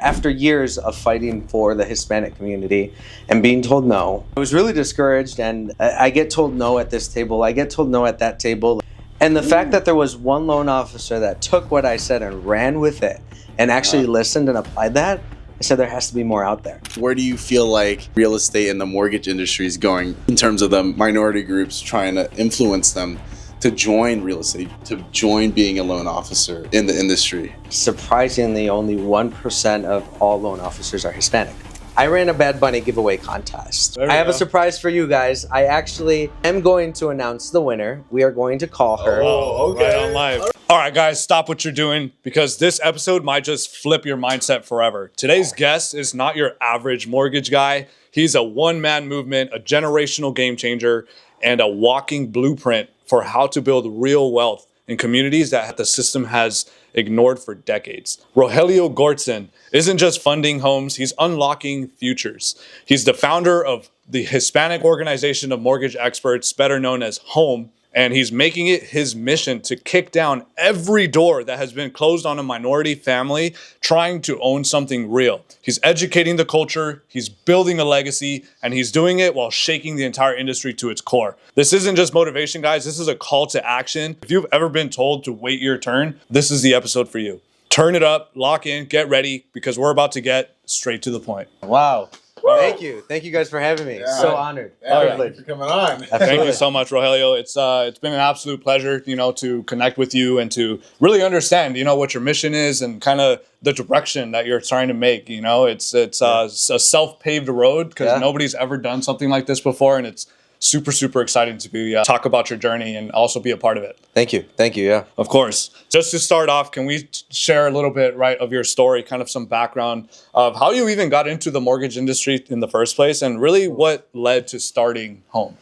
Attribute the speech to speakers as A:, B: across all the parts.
A: After years of fighting for the Hispanic community and being told no, I was really discouraged, and I get told no at this table, I get told no at that table. And the fact that there was one loan officer that took what I said and ran with it and actually listened and applied that, I said there has to be more out there.
B: Where do you feel like real estate and the mortgage industry is going in terms of the minority groups trying to influence them to join real estate, to join being a loan officer in the industry?
A: Surprisingly, only 1% of all loan officers are Hispanic. I ran a Bad Bunny giveaway contest. I have a surprise for you guys. I actually am going to announce the winner. We are going to call her.
C: Oh, okay. Right on live. All right, guys, stop what you're doing because this episode might just flip your mindset forever. Today's guest is not your average mortgage guy. He's a one-man movement, a generational game changer, and a walking blueprint for how to build real wealth in communities that the system has ignored for decades. Rogelio Gortzen isn't just funding homes, he's unlocking futures. He's the founder of the Hispanic organization of mortgage experts, better known as HOME, and he's making it his mission to kick down every door that has been closed on a minority family trying to own something real. He's educating the culture, he's building a legacy, and he's doing it while shaking the entire industry to its core. This isn't just motivation, guys. This is a call to action. If you've ever been told to wait your turn, this is the episode for you. Turn it up, lock in, get ready, because we're about to get straight to the point.
A: Wow. Thank you. Thank you guys for having me.
B: Yeah.
A: So honored.
B: Thank you for coming on.
C: Thank you so much, Rogelio. It's been an absolute pleasure, to connect with you and to really understand, what your mission is and kind of the direction that you're trying to make. It's a self-paved road because nobody's ever done something like this before, and it's super, super exciting to be talk about your journey and also be a part of it.
A: Thank you. Thank you. Yeah.
C: Of course. Just to start off, can we share a little bit, of your story, kind of some background of how you even got into the mortgage industry in the first place and really what led to starting HOME?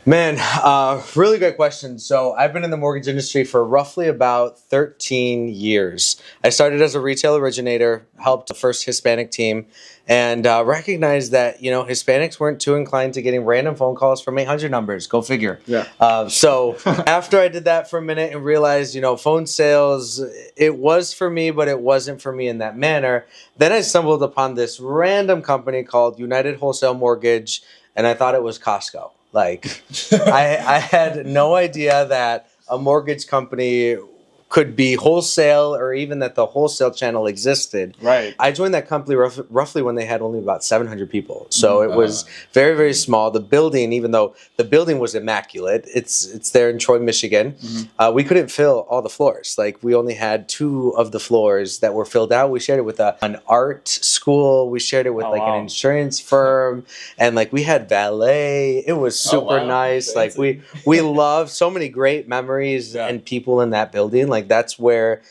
A: Man, really great question. So I've been in the mortgage industry for roughly about 13 years. I started as a retail originator, helped the first Hispanic team, and recognized that, Hispanics weren't too inclined to getting random phone calls from 800 numbers. Go figure.
B: Yeah.
A: So after I did that for a minute and realized, phone sales, it was for me, but it wasn't for me in that manner. Then I stumbled upon this random company called United Wholesale Mortgage, and I thought it was Costco. I had no idea that a mortgage company could be wholesale or even that the wholesale channel existed.
C: Right.
A: I joined that company roughly when they had only about 700 people. So it was very, very small. The building, even though the building was immaculate, it's there in Troy, Michigan. We couldn't fill all the floors. We only had 2 of the floors that were filled out. We shared it with an art school. We shared it with an insurance firm. And we had valet. It was super nice.
B: Fancy.
A: We loved so many great memories and people in that building. That's where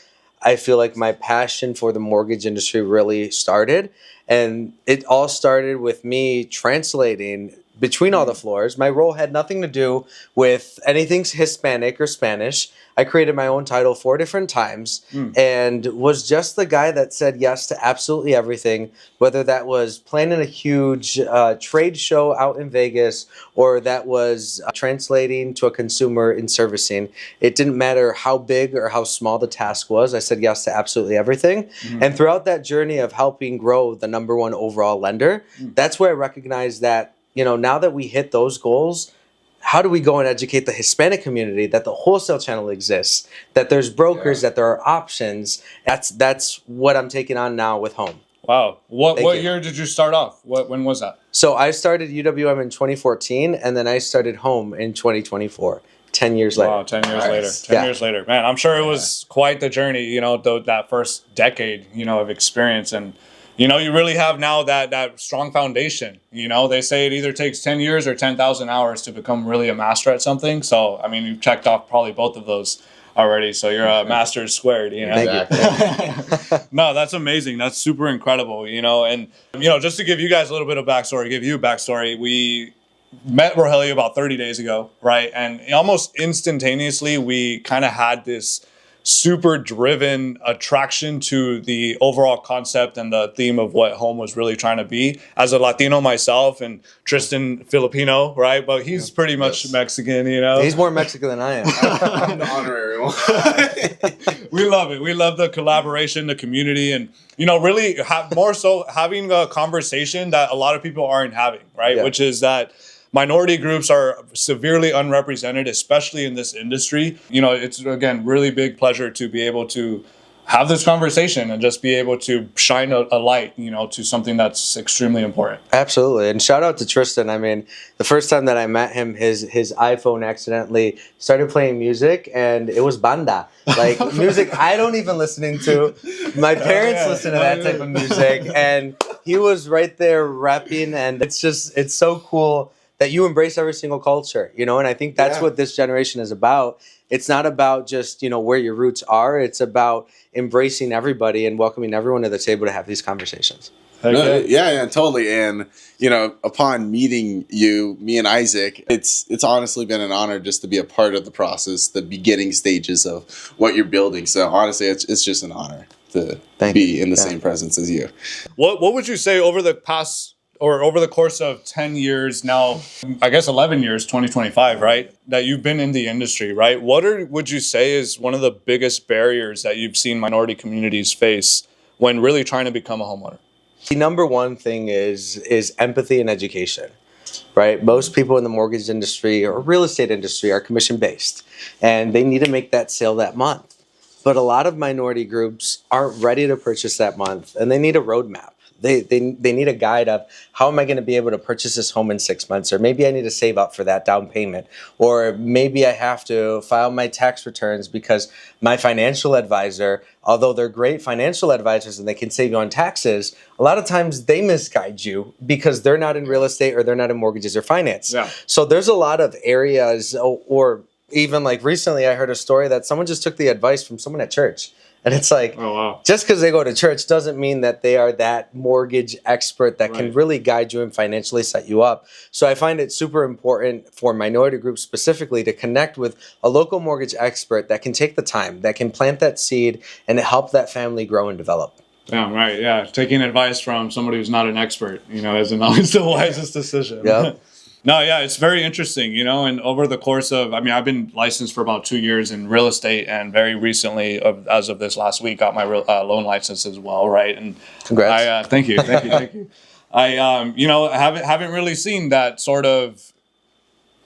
A: I feel like my passion for the mortgage industry really started. And it all started with me translating between all the floors. My role had nothing to do with anything Hispanic or Spanish. I created my own title 4 different times and was just the guy that said yes to absolutely everything, whether that was planning a huge trade show out in Vegas or that was translating to a consumer in servicing. It didn't matter how big or how small the task was. I said yes to absolutely everything. And throughout that journey of helping grow the #1 overall lender, that's where I recognized that, now that we hit those goals, how do we go and educate the Hispanic community that the wholesale channel exists, that there's brokers, that there are options? That's what I'm taking on now with HOME.
C: Wow. What year did you start off? When was that?
A: So I started UWM in 2014, and then I started HOME in 2024. 10 years later.
C: Wow, 10 years later. 10 years later. Man, I'm sure it was quite the journey, that first decade, of experience. And you really have now that strong foundation. They say it either takes 10 years or 10,000 hours to become really a master at something. So, you've checked off probably both of those already. So you're a master squared,
A: Thank you.
C: No, that's amazing. That's super incredible, And, just to give you guys a little bit of backstory, we met Rogelio about 30 days ago, right? And almost instantaneously, we kind of had this super driven attraction to the overall concept and the theme of what home was really trying to be. As a Latino myself, and Tristan Filipino, right? But he's pretty much Mexican, you know.
A: He's more Mexican than I am.
B: I'm the honorary one.
C: We love it. We love the collaboration, the community, and really more so having a conversation that a lot of people aren't having, right? Which is that minority groups are severely unrepresented, especially in this industry. It's, again, really big pleasure to be able to have this conversation and just be able to shine a light, to something that's extremely important.
A: Absolutely. And shout out to Tristan. I mean, the first time that I met him, his iPhone accidentally started playing music, and it was banda. Like music I don't even listening to. My parents listen to that type of music, and he was right there rapping, and it's so cool that you embrace every single culture, and I think that's what this generation is about. It's not about just, where your roots are. It's about embracing everybody and welcoming everyone to the table to have these conversations.
B: Okay. Yeah, totally. And, upon meeting you, me and Isaac, it's honestly been an honor just to be a part of the process, the beginning stages of what you're building. So honestly, it's just an honor to be in the same presence as you.
C: What would you say over the course of 10 years now, I guess 11 years, 2025, right, that you've been in the industry, right? Would you say is one of the biggest barriers that you've seen minority communities face when really trying to become a homeowner?
A: The number one thing is empathy and education, right? Most people in the mortgage industry or real estate industry are commission-based, and they need to make that sale that month. But a lot of minority groups aren't ready to purchase that month, and they need a roadmap. They need a guide of how am I going to be able to purchase this home in 6 months, or maybe I need to save up for that down payment, or maybe I have to file my tax returns because my financial advisor, although they're great financial advisors and they can save you on taxes, a lot of times they misguide you because they're not in real estate or they're not in mortgages or finance. Yeah. So there's a lot of areas, or even like recently I heard a story that someone just took the advice from someone at church. And it's like, just because they go to church doesn't mean that they are that mortgage expert that can really guide you and financially set you up. So I find it super important for minority groups specifically to connect with a local mortgage expert that can take the time, that can plant that seed and help that family grow and develop.
C: Yeah, right. Yeah. Taking advice from somebody who's not an expert, isn't always the wisest decision.
A: Yeah.
C: No, yeah, it's very interesting, and over the course of, I've been licensed for about 2 years in real estate, and very recently, as of this last week, got my loan license as well, right? And
A: congrats.
C: Thank you. I, haven't really seen that sort of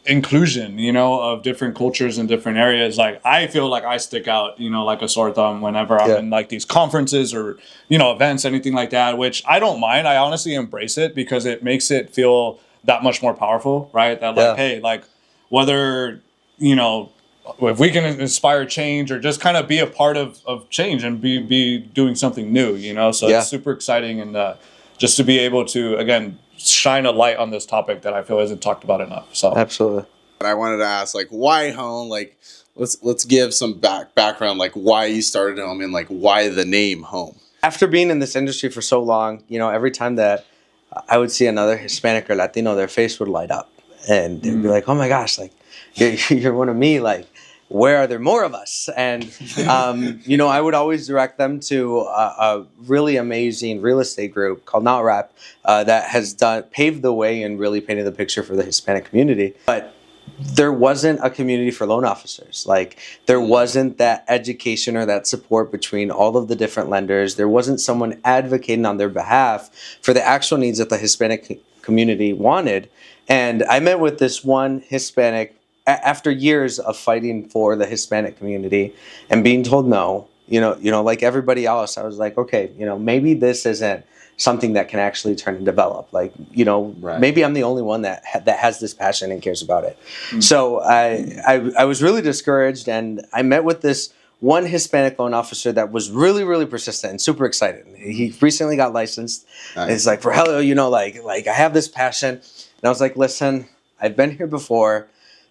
C: inclusion, of different cultures in different areas. Like, I feel like I stick out, like a sore thumb whenever I'm in like these conferences or, events, anything like that, which I don't mind. I honestly embrace it because it makes it feel that much more powerful, right? That hey, like whether, if we can inspire change or just kind of be a part of change and be doing something new, so it's super exciting. And just to be able to, again, shine a light on this topic that I feel isn't talked about enough. So
A: absolutely.
B: I wanted to ask, like, why home? Like, let's give some background, like why you started home and like why the name home.
A: After being in this industry for so long, every time that I would see another Hispanic or Latino, their face would light up, and they'd be like, "Oh my gosh, like you're one of me. Like, where are there more of us?" And I would always direct them to a really amazing real estate group called Not Rap that has paved the way and really painted the picture for the Hispanic community. But there wasn't a community for loan officers. Like, there wasn't that education or that support between all of the different lenders. There wasn't someone advocating on their behalf for the actual needs that the Hispanic community wanted. And I met with this one Hispanic after years of fighting for the Hispanic community and being told no, like everybody else. I was like, okay, maybe this isn't something that can actually turn and develop. Like, maybe I'm the only one that has this passion and cares about it. Mm-hmm. So I was really discouraged, and I met with this one Hispanic loan officer that was really, really persistent and super excited. He recently got licensed. Nice. And he's like, Rogelio, like I have this passion. And I was like, listen, I've been here before.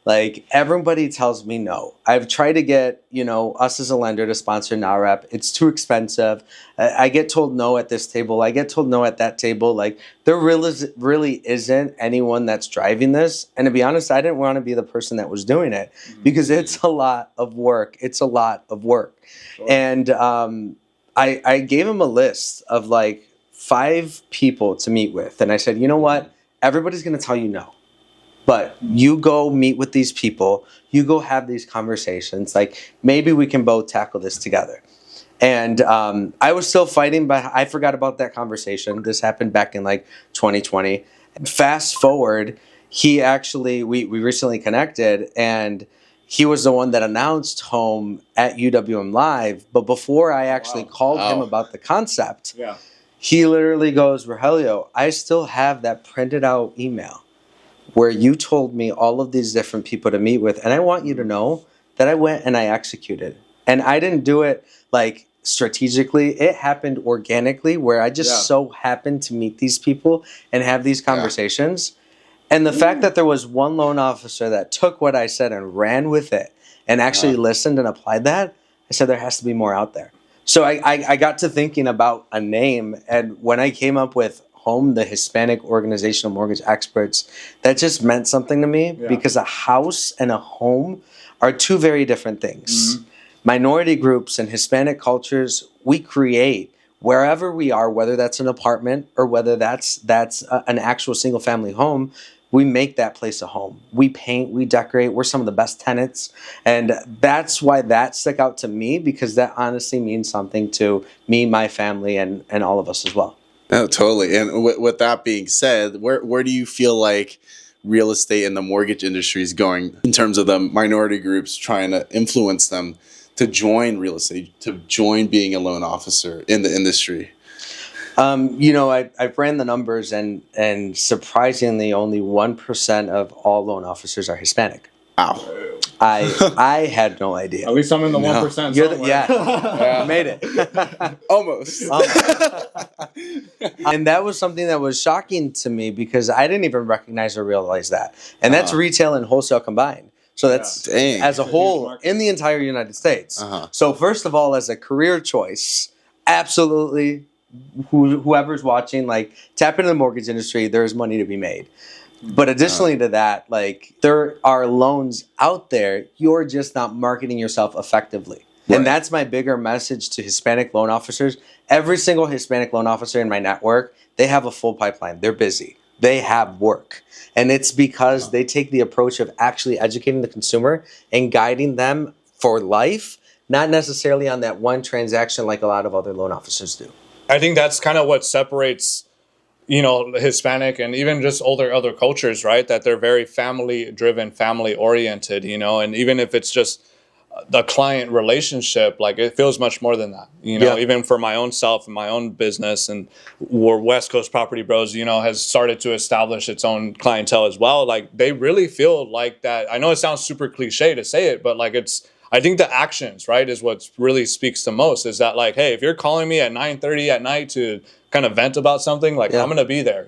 A: Like, everybody tells me no. I've tried to get, us as a lender to sponsor NAREP. It's too expensive. I get told no at this table. I get told no at that table. Like, there really isn't anyone that's driving this. And to be honest, I didn't want to be the person that was doing it because it's a lot of work. It's a lot of work. Sure. And I gave him a list of like 5 people to meet with. And I said, you know what? Everybody's going to tell you no. But you go meet with these people, you go have these conversations, like maybe we can both tackle this together. And I was still fighting, but I forgot about that conversation. This happened back in like 2020. Fast forward, we recently connected, and he was the one that announced home at UWM Live. But before I actually called him about the concept, he literally goes, Rogelio, I still have that printed out email where you told me all of these different people to meet with. And I want you to know that I went and I executed. And I didn't do it like strategically. It happened organically where I just so happened to meet these people and have these conversations. And the fact that there was one loan officer that took what I said and ran with it and actually listened and applied that, I said there has to be more out there. So I got to thinking about a name. And when I came up with Home, the Hispanic Organizational Mortgage Experts, that just meant something to me because a house and a home are 2 very different things. Minority groups and Hispanic cultures, we create wherever we are, whether that's an apartment or whether that's an actual single family home, we make that place a home. We paint, we decorate, we're some of the best tenants. And that's why that stuck out to me, because that honestly means something to me, my family, and all of us as well.
B: No, totally. And with that being said, where do you feel like real estate and the mortgage industry is going in terms of the minority groups trying to influence them to join real estate, to join being a loan officer in the industry? I've ran the numbers, and surprisingly, only 1% of all loan officers are Hispanic. Wow.
A: I had no idea.
C: At least I'm in the 1%.
A: Yeah, made it.
B: Almost.
A: And that was something that was shocking to me because I didn't even recognize or realize that. And that's retail and wholesale combined. So that's as a whole in the entire United States. So first of all, as a career choice, absolutely, whoever's watching, like, tap into the mortgage industry. There's money to be made. But additionally to that, like, there are loans out there. You're just not marketing yourself effectively. Right. And that's my bigger message to Hispanic loan officers. Every single Hispanic loan officer in my network, they have a full pipeline. They're busy. They have work. And it's because they take the approach of actually educating the consumer and guiding them for life, not necessarily on that one transaction like a lot of other loan officers do.
C: I think that's kind of what separates Hispanic and even just other cultures, right? That they're very family driven, family oriented, and even if it's just the client relationship, like, it feels much more than that, even for my own self and my own business, and where West Coast Property Bros, has started to establish its own clientele as well. Like, they really feel like that. I know it sounds super cliche to say it, but like, I think the actions, right, is what really speaks the most, is that, like, hey, if you're calling me at 9:30 at night to kind of vent about something, like, I'm going to be there,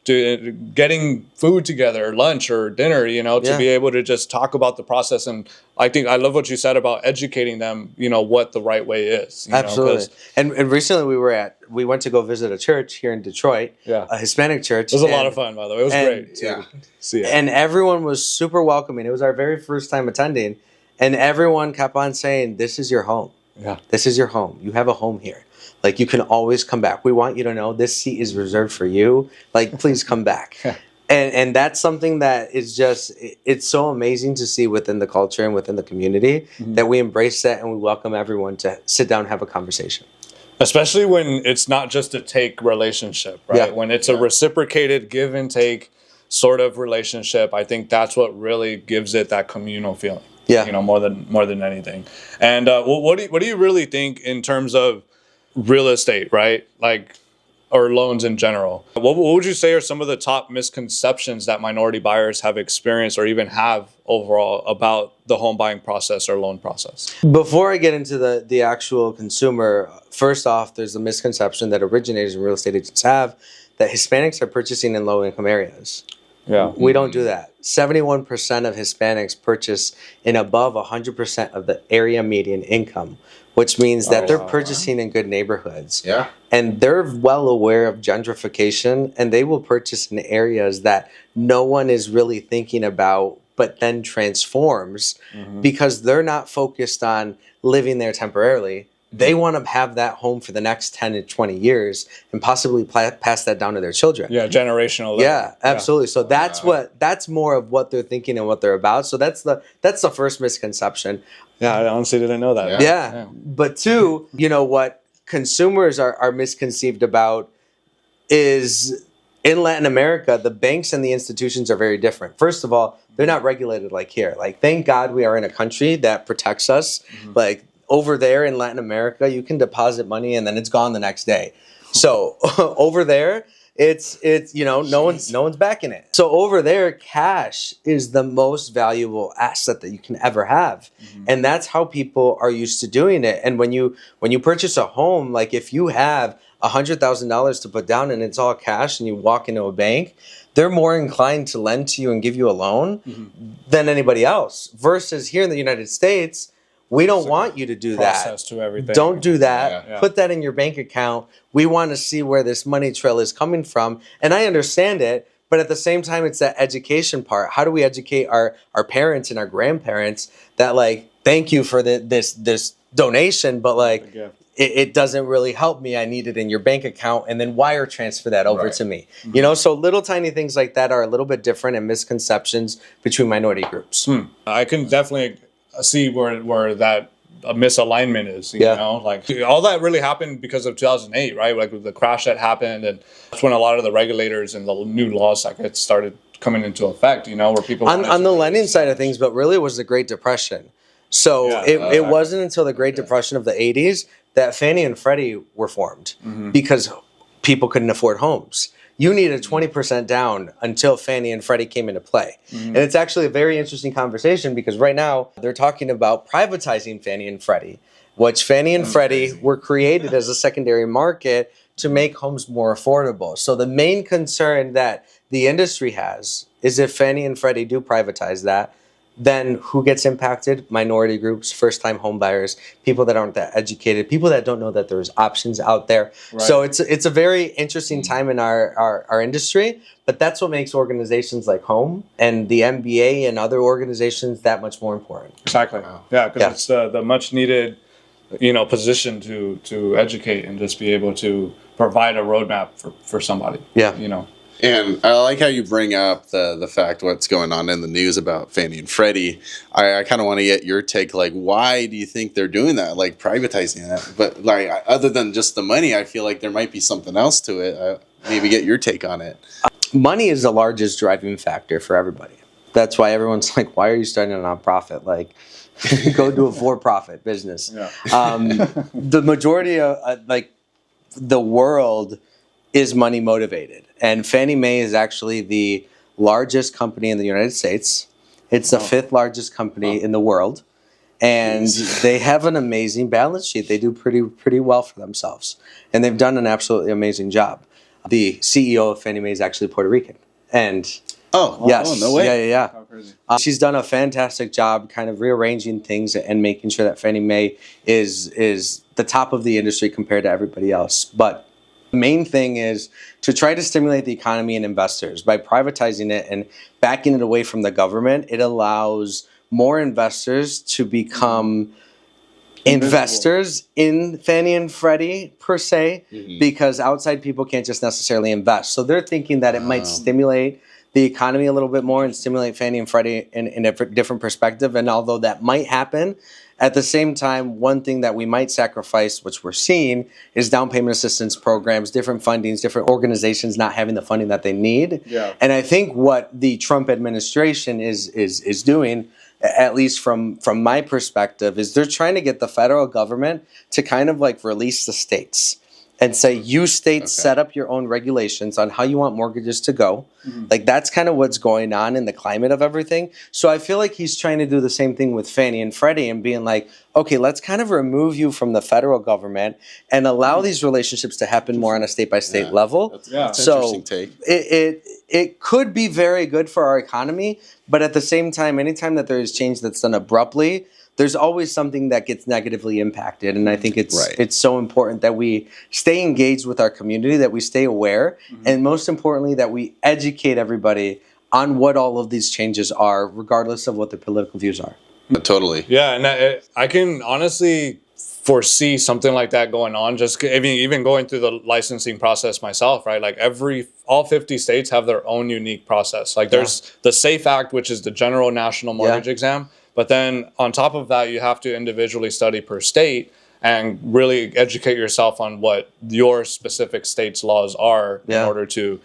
C: to getting food together, lunch or dinner, to be able to just talk about the process. And I think I love what you said about educating them, what the right way is.
A: Absolutely. And recently we went to go visit a church here in Detroit, a Hispanic church.
C: It was a lot of fun, by the way. It was great to see it.
A: And everyone was super welcoming. It was our very first time attending. And everyone kept on saying, this is your home.
C: Yeah.
A: This is your home. You have a home here. Like, you can always come back. We want you to know this seat is reserved for you. Like, please come back. And that's something that is just, it's so amazing to see within the culture and within the community that we embrace that and we welcome everyone to sit down and have a conversation.
C: Especially when it's not just a take relationship, right?
A: Yeah.
C: When it's a reciprocated give and take sort of relationship, I think that's what really gives it that communal feeling. Yeah. More than anything. And what do you really think in terms of real estate, right? Like, or loans in general? What would you say are some of the top misconceptions that minority buyers have experienced or even have overall about the home buying process or loan process?
A: Before I get into the actual consumer, first off, there's a misconception that originators and real estate agents have that Hispanics are purchasing in low income areas.
C: Yeah.
A: We don't do that. 71% of Hispanics purchase in above 100% of the area median income, which means that they're purchasing in good neighborhoods.
B: Yeah.
A: And they're well aware of gentrification, and they will purchase in areas that no one is really thinking about, but then transforms because they're not focused on living there temporarily. They want to have that home for the next 10 to 20 years and possibly pass that down to their children.
C: Yeah, generational.
A: Yeah, absolutely. So that's more of what they're thinking and what they're about. So that's the first misconception.
C: Yeah, I honestly didn't know that.
A: Yeah. But two, what consumers are misconceived about is in Latin America, the banks and the institutions are very different. First of all, they're not regulated like here. Like, thank God we are in a country that protects us. Like, over there in Latin America, you can deposit money and then it's gone the next day. So over there, it's no one's backing it. So over there, cash is the most valuable asset that you can ever have. And that's how people are used to doing it. And when you purchase a home, like if you have $100,000 to put down and it's all cash and you walk into a bank, they're more inclined to lend to you and give you a loan than anybody else. Versus here in the United States, we don't want you to do that.
C: To everything.
A: Don't do that. Yeah. Put that in your bank account. We want to see where this money trail is coming from. And I understand it, but at the same time, it's that education part. How do we educate our parents and our grandparents that, like, thank you for this donation, but like it doesn't really help me. I need it in your bank account and then wire transfer that over to me. So little tiny things like that are a little bit different and misconceptions between minority groups.
C: I can definitely see where that misalignment is, you know, like all that really happened because of 2008, right? Like the crash that happened, and that's when a lot of the regulators and the new laws like started coming into effect, where people
A: on the lending side of things, but really it was the Great Depression. So it wasn't until the Great Depression of the 80s that Fannie and Freddie were formed because people couldn't afford homes. You needed 20% down until Fannie and Freddie came into play. And it's actually a very interesting conversation because right now they're talking about privatizing Fannie and Freddie, which Fannie and Freddie were created as a secondary market to make homes more affordable. So the main concern that the industry has is if Fannie and Freddie do privatize that, then who gets impacted? Minority groups, first-time homebuyers, people that aren't that educated, people that don't know that there's options out there. Right. So it's a very interesting time in our industry, but that's what makes organizations like Home and the MBA and other organizations that much more important.
C: Exactly. Wow. Yeah, because it's the much needed, position to educate and just be able to provide a roadmap for somebody.
A: Yeah.
B: And I like how you bring up the fact what's going on in the news about Fannie and Freddie. I kind of want to get your take. Like, why do you think they're doing that? Like, privatizing that? But, like, other than just the money, I feel like there might be something else to it. Maybe get your take on it.
A: Money is the largest driving factor for everybody. That's why everyone's like, why are you starting a nonprofit? Like, go do a for-profit business. Yeah. The majority of, the world is money motivated. And Fannie Mae is actually the largest company in the United States. It's the fifth largest company in the world. And they have an amazing balance sheet. They do pretty well for themselves. And they've done an absolutely amazing job. The CEO of Fannie Mae is actually Puerto Rican. And yes,
B: no way.
A: Yeah. How crazy. She's done a fantastic job kind of rearranging things and making sure that Fannie Mae is the top of the industry compared to everybody else. But the main thing is to try to stimulate the economy and investors. By privatizing it and backing it away from the government, it allows more investors to become investors in Fannie and Freddie per se, because outside people can't just necessarily invest. So they're thinking that it might stimulate the economy a little bit more and stimulate Fannie and Freddie in a different perspective. And although that might happen, at the same time, one thing that we might sacrifice, which we're seeing, is down payment assistance programs, different fundings, different organizations not having the funding that they need. Yeah. And I think what the Trump administration is doing, at least from my perspective, is they're trying to get the federal government to kind of like release the states and say, you states set up your own regulations on how you want mortgages to go. Like, that's kind of what's going on in the climate of everything. So I feel like he's trying to do the same thing with Fannie and Freddie and being like, okay, let's kind of remove you from the federal government and allow these relationships to happen more on a state-by-state level.
B: That's an
A: So
B: interesting take.
A: it could be very good for our economy, but at the same time, anytime that there is change that's done abruptly, there's always something that gets negatively impacted. And I think it's so important that we stay engaged with our community, that we stay aware, and most importantly, that we educate everybody on what all of these changes are, regardless of what their political views are.
B: Totally.
C: Yeah, and I can honestly foresee something like that going on. Just, I mean, even going through the licensing process myself, right? Like all 50 states have their own unique process. Like there's the SAFE Act, which is the general national mortgage exam. But then on top of that, you have to individually study per state and really educate yourself on what your specific state's laws are in order to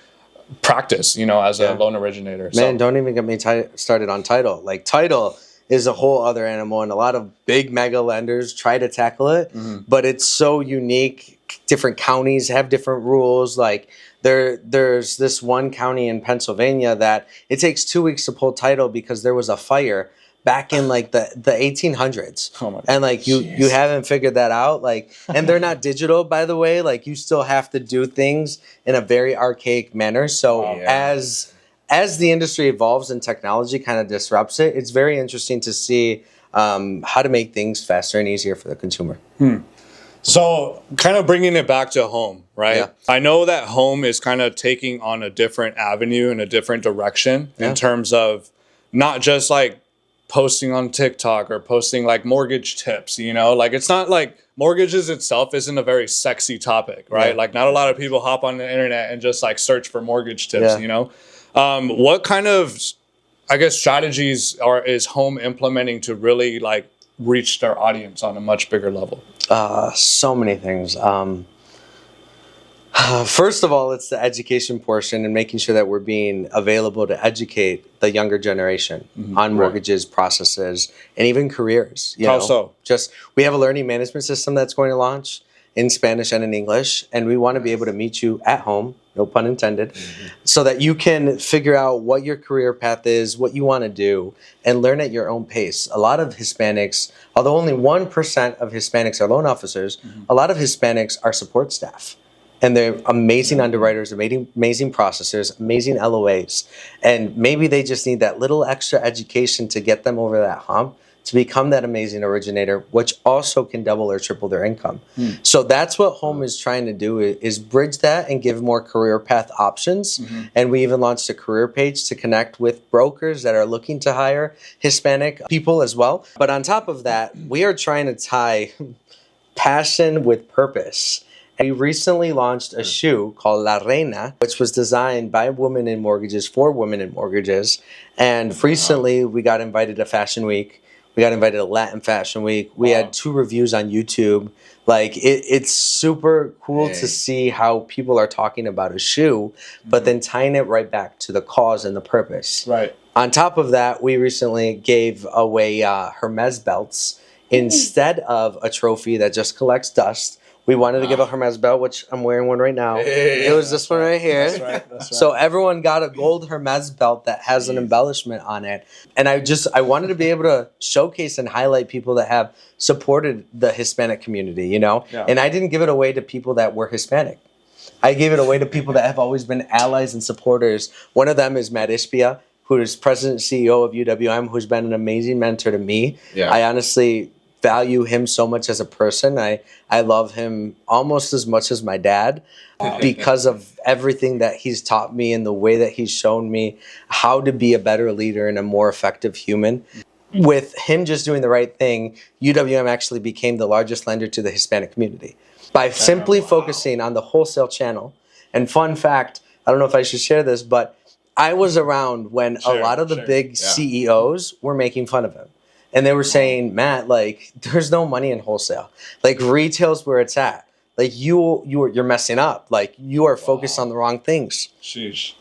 C: practice, as a loan originator.
A: Man, don't even get me started on title. Like, title is a whole other animal, and a lot of big mega lenders try to tackle it, but it's so unique. Different counties have different rules. Like, there's this one county in Pennsylvania that it takes 2 weeks to pull title because there was a fire back in like the 1800s.
C: Oh my God.
A: And like you haven't figured that out. Like, and they're not digital, by the way. Like, you still have to do things in a very archaic manner. So as the industry evolves and technology kind of disrupts it, it's very interesting to see how to make things faster and easier for the consumer.
C: So kind of bringing it back to home, right?
A: Yeah.
C: I know that home is kind of taking on a different avenue and a different direction in terms of not just like posting on TikTok or posting like mortgage tips, like it's not like mortgages itself isn't a very sexy topic, right? Like not a lot of people hop on the internet and just like search for mortgage tips, what kind of, I guess, strategies is home implementing to really like reach their audience on a much bigger level?
A: So many things. First of all, it's the education portion and making sure that we're being available to educate the younger generation on mortgages, processes, and even careers.
C: How so?
A: We have a learning management system that's going to launch in Spanish and in English, and we want to be able to meet you at home, no pun intended, so that you can figure out what your career path is, what you want to do, and learn at your own pace. A lot of Hispanics, although only 1% of Hispanics are loan officers, a lot of Hispanics are support staff. And they're amazing underwriters, amazing processors, amazing LOAs. And maybe they just need that little extra education to get them over that hump to become that amazing originator, which also can double or triple their income. So that's what Home is trying to do, is bridge that and give more career path options. And we even launched a career page to connect with brokers that are looking to hire Hispanic people as well. But on top of that, we are trying to tie passion with purpose. We recently launched a shoe called La Reina, which was designed by women in mortgages for women in mortgages. And recently we got invited to Fashion Week. We got invited to Latin Fashion Week. We had 2 reviews on YouTube. Like, it's super cool to see how people are talking about a shoe, but then tying it right back to the cause and the purpose.
C: Right.
A: On top of that, we recently gave away Hermes belts instead of a trophy that just collects dust. We wanted to give a Hermes belt, which I'm wearing one right now. It was this one right here.
C: That's right.
A: So everyone got a gold Hermes belt that has an embellishment on it. And I wanted to be able to showcase and highlight people that have supported the Hispanic community, Yeah. And I didn't give it away to people that were Hispanic. I gave it away to people that have always been allies and supporters. One of them is Matt Ispia, who is president and CEO of UWM, who's been an amazing mentor to me.
B: Yeah.
A: I honestly value him so much as a person. I love him almost as much as my dad because of everything that he's taught me and the way that he's shown me how to be a better leader and a more effective human. With him just doing the right thing, UWM actually became the largest lender to the Hispanic community by simply focusing on the wholesale channel. And fun fact, I don't know if I should share this, but I was around when a lot of the big CEOs were making fun of him. And they were saying, Matt, like, there's no money in wholesale. Like, retail's where it's at. Like, you're messing up. Like, you are focused on the wrong things.
C: Sheesh.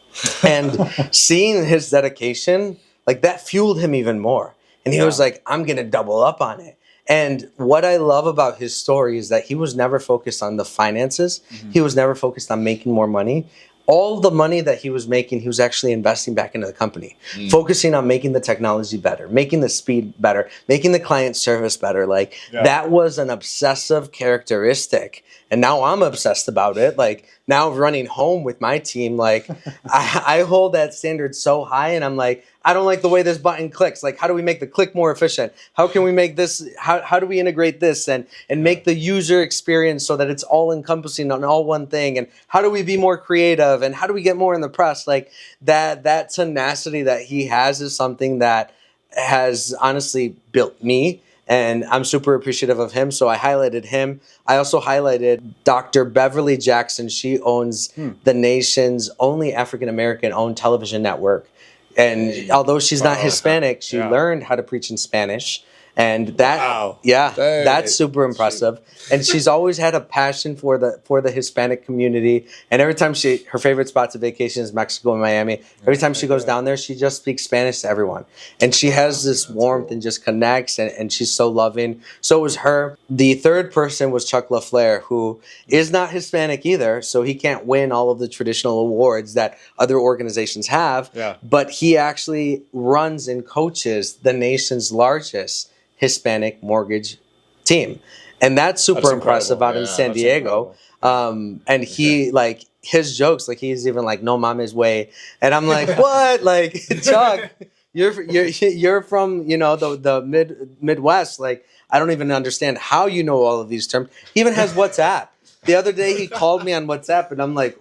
A: And seeing his dedication, like, that fueled him even more. And he was like, I'm going to double up on it. And what I love about his story is that he was never focused on the finances. He was never focused on making more money. All the money that he was making, he was actually investing back into the company, focusing on making the technology better, making the speed better, making the client service better. Like that was an obsessive characteristic. And now I'm obsessed about it. Like now running home with my team, like I hold that standard so high, and I'm like, I don't like the way this button clicks. Like, how do we make the click more efficient? How can we make this, how do we integrate this and make the user experience so that it's all encompassing on all one thing? And how do we be more creative? And how do we get more in the press? Like that tenacity that he has is something that has honestly built me. And I'm super appreciative of him. So I highlighted him. I also highlighted Dr. Beverly Jackson. She owns the nation's only African-American owned television network. And although she's not Hispanic, she learned how to preach in Spanish. And that, that's super impressive. And she's always had a passion for the Hispanic community. And every time her favorite spots of vacation is Mexico and Miami. Every time she goes down there, she just speaks Spanish to everyone. And she has this warmth and just connects, and she's so loving. So was her. The third person was Chuck LaFleur, who is not Hispanic either. So he can't win all of the traditional awards that other organizations have. Yeah. But he actually runs and coaches the nation's largest Hispanic mortgage team. And that's super impressive out in San Diego. And he, like, his jokes, like, he's even like, no mames way. And I'm like, what? Like, Chuck, you're from, you know, the Midwest. Like, I don't even understand how you know all of these terms. He even has WhatsApp. The other day he called me on WhatsApp, and I'm like,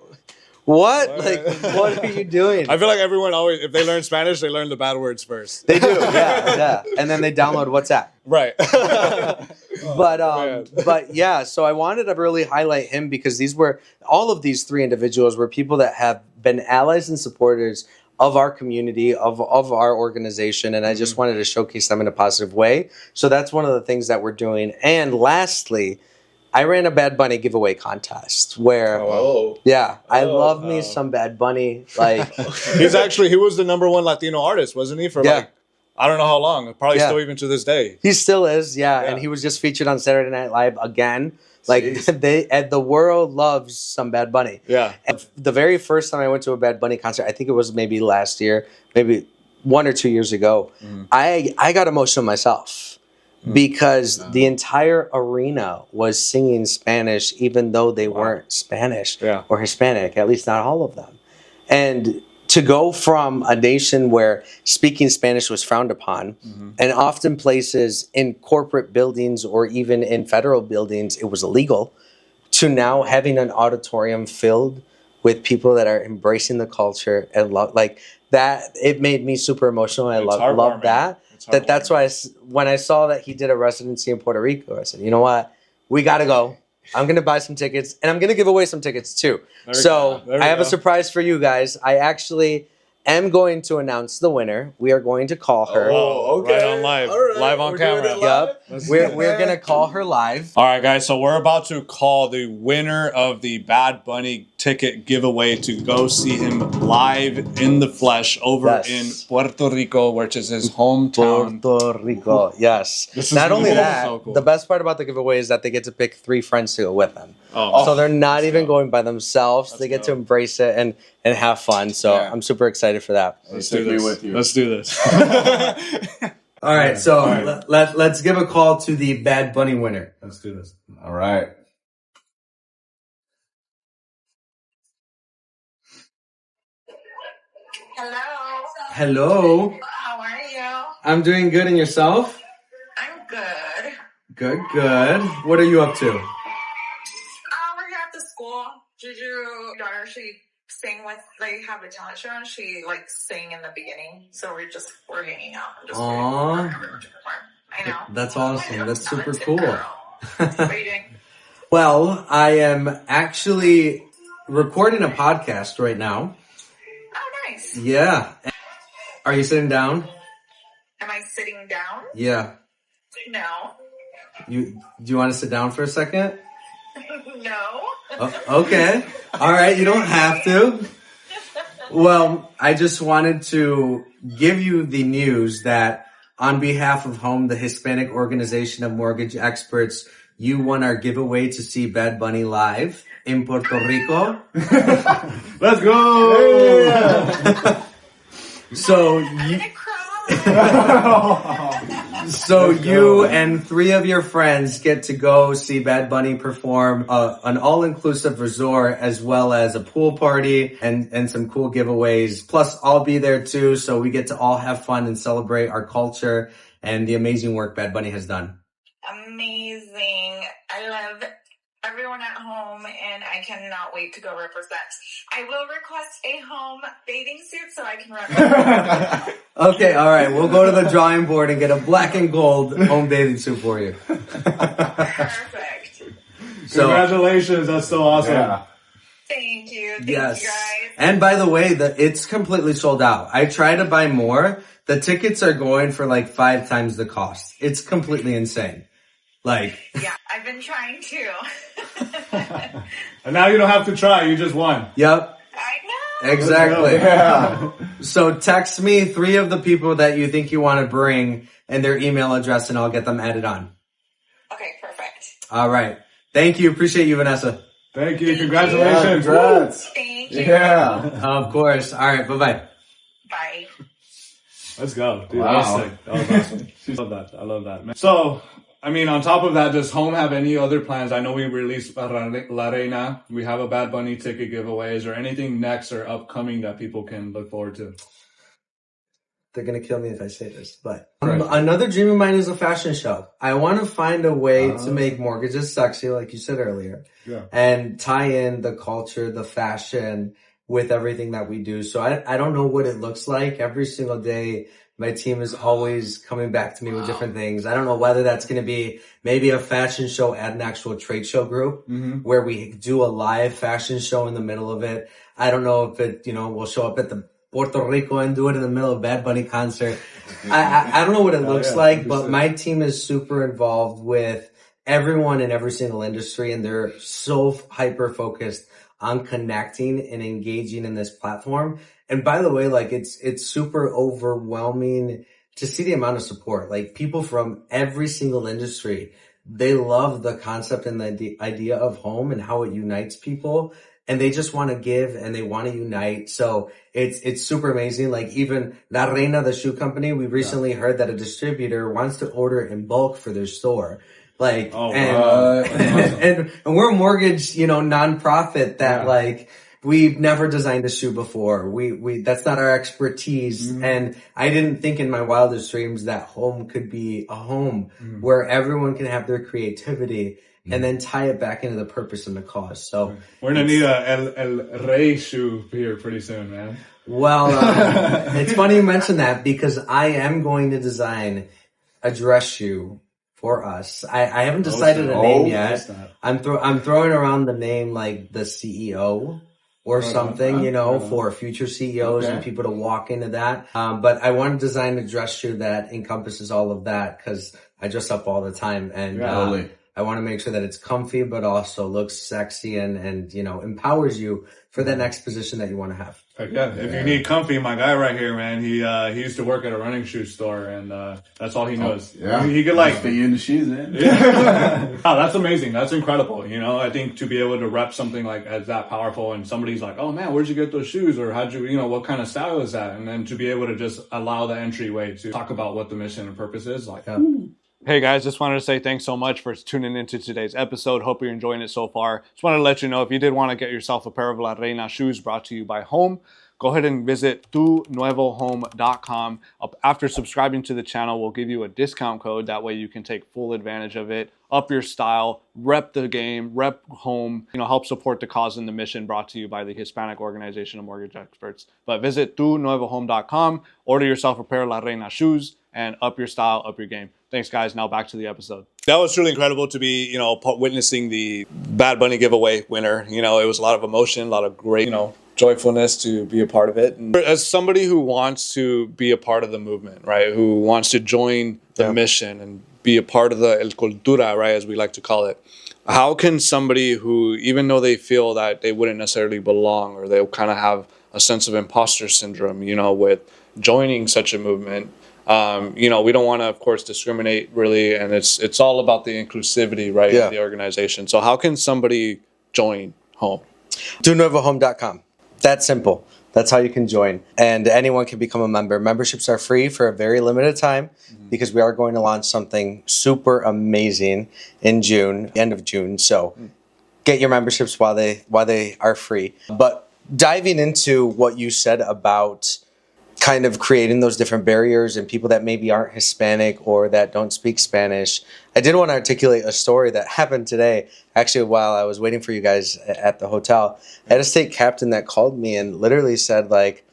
A: what? Like, what are you doing?
C: I feel like everyone always, if they learn Spanish, they learn the bad words first.
A: They do, yeah. And then they download WhatsApp.
C: Right.
A: But yeah, so I wanted to really highlight him because all of these three individuals were people that have been allies and supporters of our community, of our organization, and I just wanted to showcase them in a positive way. So that's one of the things that we're doing. And lastly, I ran a Bad Bunny giveaway contest where, I love me some Bad Bunny. Like
C: he was the #1 Latino artist, wasn't he? For like, I don't know how long. Probably still even to this day.
A: He still is, and he was just featured on Saturday Night Live again. Like the world loves some Bad Bunny. Yeah. And the very first time I went to a Bad Bunny concert, I think it was maybe last year, maybe 1 or 2 years ago, I got emotional myself. Because the entire arena was singing Spanish, even though they weren't Spanish or Hispanic, at least not all of them. And to go from a nation where speaking Spanish was frowned upon, and often places in corporate buildings or even in federal buildings, it was illegal, to now having an auditorium filled with people that are embracing the culture and love, like that, it made me super emotional. I love that. That's why when I saw that he did a residency in Puerto Rico, I said, you know what? We got to go. I'm going to buy some tickets, and I'm going to give away some tickets too. So I have a surprise for you guys. I actually am going to announce the winner. We are going to call her.
C: Oh, okay. Right on live. Right. Live on camera.
A: Yep. We're going to call her live.
C: All right, guys. So we're about to call the winner of the Bad Bunny ticket giveaway to go see him live in the flesh over in Puerto Rico, which is his hometown.
A: Puerto Rico, yes. Not only that, so cool. The best part about the giveaway is that they get to pick 3 friends to go with them. So they're not even going by themselves. They get to embrace it and have fun. So I'm super excited for that.
C: Let's do this. Let's do this.
A: All right, so let's give a call to the Bad Bunny winner.
C: Let's do this.
B: All right.
A: Hello.
D: How are you?
A: I'm doing good, and yourself?
D: I'm good.
A: Good. What are you up to?
D: We're here at the school. Juju, daughter, she sang with, they have a talent show, and she sang in the beginning. So we're hanging out.
A: Aww.
D: I know.
A: That's awesome. That's super cool.
D: What are you doing?
A: Well, I am actually recording a podcast right now.
D: Oh, nice.
A: Yeah. Are you sitting down?
D: Am I sitting down?
A: Yeah.
D: No.
A: Do you want to sit down for a second?
D: No.
A: Okay. All right. You don't have to. Well, I just wanted to give you the news that On behalf of Home, the Hispanic organization of mortgage experts, you won our giveaway to see Bad Bunny live in Puerto Rico.
C: Let's go!
A: So you and 3 of your friends get to go see Bad Bunny perform an all-inclusive resort, as well as a pool party and some cool giveaways. Plus, I'll be there too, so we get to all have fun and celebrate our culture and the amazing work Bad Bunny has done.
D: Amazing. I love everyone at home, and I cannot wait to go represent. I will request a home bathing suit so I can represent.
A: Okay, all right. We'll go to the drawing board and get a black and gold home bathing suit for you.
D: Perfect.
A: So,
C: congratulations. That's so awesome.
E: Yeah.
D: Thank you. Thank
A: yes.
D: you guys.
A: And by the way, it's completely sold out. I try to buy more. The tickets are going for like 5 times the cost. It's completely insane. Like,
D: yeah, I've been trying to.
C: And now you don't have to try. You just won.
A: yep,
D: I know.
A: exactly.
E: Yeah.
A: So text me 3 of the people that you think you want to bring and their email address, and I'll get them added on.
D: Okay, perfect.
A: All right. Thank you. Appreciate you, Vanessa.
C: Thank you.
D: Thank you.
C: Congratulations.
E: Congrats.
D: Thank you.
E: Yeah.
A: Of course. All right. Bye-bye.
D: Bye.
C: Let's go. Dude,
E: Wow.
C: that was sick. That was awesome. I love that. I love that. Man. So, I mean, on top of that, does Home have any other plans? I know we released La Reina. We have a Bad Bunny ticket giveaway. Is there anything next or upcoming that people can look forward to?
A: They're going to kill me if I say this, but
C: Right.
A: another dream of mine is a fashion show. I want to find a way to make mortgages sexy, like you said earlier, and tie in the culture, the fashion with everything that we do. So I don't know what it looks like. Every single day, my team is always coming back to me with different things. I don't know whether that's going to be maybe a fashion show at an actual trade show group where we do a live fashion show in the middle of it. I don't know if it, we'll show up at the Puerto Rico and do it in the middle of Bad Bunny concert. I don't know what it looks like, but my team is super involved with everyone in every single industry, and they're so hyper focused on connecting and engaging in this platform. And by the way, like it's super overwhelming to see the amount of support. Like people from every single industry, they love the concept and the idea of home and how it unites people. And they just want to give and they want to unite. So it's super amazing. Like even La Reina, the shoe company, we recently heard that a distributor wants to order in bulk for their store. Like, and we're a mortgage, nonprofit that like, we've never designed a shoe before. We that's not our expertise. And I didn't think in my wildest dreams that home could be a home where everyone can have their creativity and then tie it back into the purpose and the cause. So
C: we're going to need a El Rey shoe here pretty soon, man.
A: Well, it's funny you mention that because I am going to design a dress shoe for us. I haven't decided a name yet. I'm throwing around the name like the CEO or something, for future CEOs and people to walk into that. But I want to design a dress shoe that encompasses all of that because I dress up all the time, and I want to make sure that it's comfy, but also looks sexy and empowers you for that next position that you want to have.
C: Heck yeah. If you need comfy, my guy right here, man, he used to work at a running shoe store, and that's all he knows. He could
E: fit you in the shoes, man.
C: Yeah. Oh, that's amazing. That's incredible. I think to be able to rep something like as that powerful, and somebody's like, "Oh man, where'd you get those shoes?" Or how'd you, what kind of style is that? And then to be able to just allow the entryway to talk about what the mission and purpose is, like. Hey guys, just wanted to say thanks so much for tuning into today's episode. Hope you're enjoying it so far. Just wanted to let you know if you did want to get yourself a pair of La Reina shoes brought to you by Home, go ahead and visit tunuevohome.com. After subscribing to the channel, we'll give you a discount code. That way you can take full advantage of it, up your style, rep the game, rep Home, help support the cause and the mission brought to you by the Hispanic Organization of Mortgage Experts. But visit tunuevohome.com, order yourself a pair of La Reina shoes, and up your style, up your game. Thanks, guys. Now back to the episode. That was truly incredible to be, witnessing the Bad Bunny giveaway winner. It was a lot of emotion, a lot of great, joyfulness to be a part of it. And as somebody who wants to be a part of the movement, right, who wants to join the mission and be a part of the El Cultura, right, as we like to call it, how can somebody who, even though they feel that they wouldn't necessarily belong or they kind of have a sense of imposter syndrome, with joining such a movement, You know, we don't want to, of course, discriminate really, and it's all about the inclusivity, right, of the organization. So how can somebody join Home?
A: DoNuevoHome.com. That's simple. That's how you can join. And anyone can become a member. Memberships are free for a very limited time because we are going to launch something super amazing in June, end of June. So get your memberships while they are free. But diving into what you said about kind of creating those different barriers and people that maybe aren't Hispanic or that don't speak Spanish, I did want to articulate a story that happened today, actually, while I was waiting for you guys at the hotel. I had a state captain that called me and literally said, like,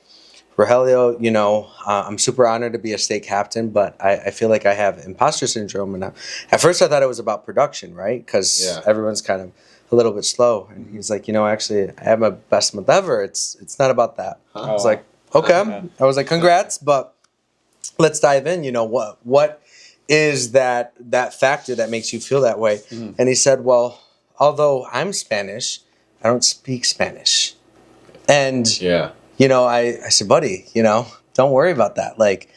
A: Rogelio, you know, I'm super honored to be a state captain, but I feel like I have imposter syndrome. And at first I thought it was about production, right? Because everyone's kind of a little bit slow. And he's like, you know, actually, I have my best month ever. It's not about that. I was like, okay. I was like, congrats, but let's dive in. You know, what is that factor that makes you feel that way? And he said, well, although I'm Spanish, I don't speak Spanish. And, you know, I said, buddy, you know, don't worry about that. Like,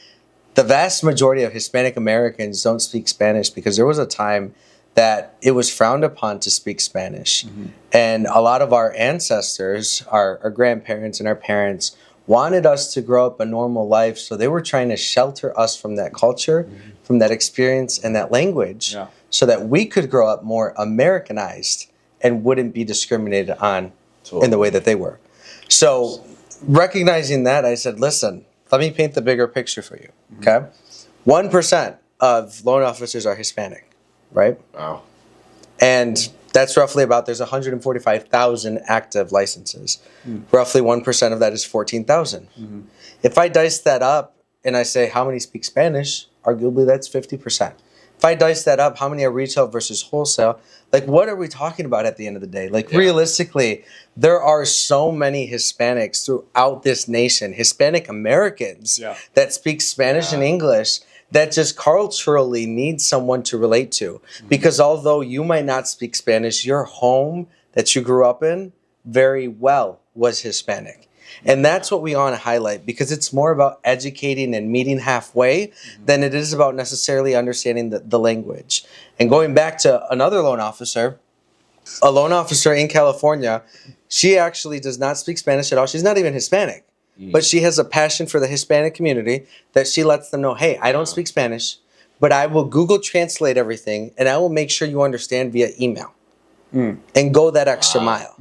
A: the vast majority of Hispanic Americans don't speak Spanish because there was a time that it was frowned upon to speak Spanish. And a lot of our ancestors, our grandparents and our parents, wanted us to grow up a normal life, so they were trying to shelter us from that culture, from that experience and that language, so that we could grow up more Americanized and wouldn't be discriminated on in the way that they were. So recognizing that, I said, listen, let me paint the bigger picture for you, okay? 1% of loan officers are Hispanic, right?
B: Wow.
A: And that's roughly about, there's 145,000 active licenses. Roughly 1% of that is 14,000. If I dice that up and I say, how many speak Spanish? Arguably, that's 50%. If I dice that up, how many are retail versus wholesale? Like, what are we talking about at the end of the day? Like, realistically, there are so many Hispanics throughout this nation, Hispanic Americans that speak Spanish and English, that just culturally need someone to relate to. Because although you might not speak Spanish, your home that you grew up in very well was Hispanic. And that's what we want to highlight, because it's more about educating and meeting halfway than it is about necessarily understanding the language. And going back to another loan officer, a loan officer in California, she actually does not speak Spanish at all. She's not even Hispanic. But she has a passion for the Hispanic community that she lets them know, hey, I don't speak Spanish, but I will Google Translate everything, and I will make sure you understand via email and go that extra mile.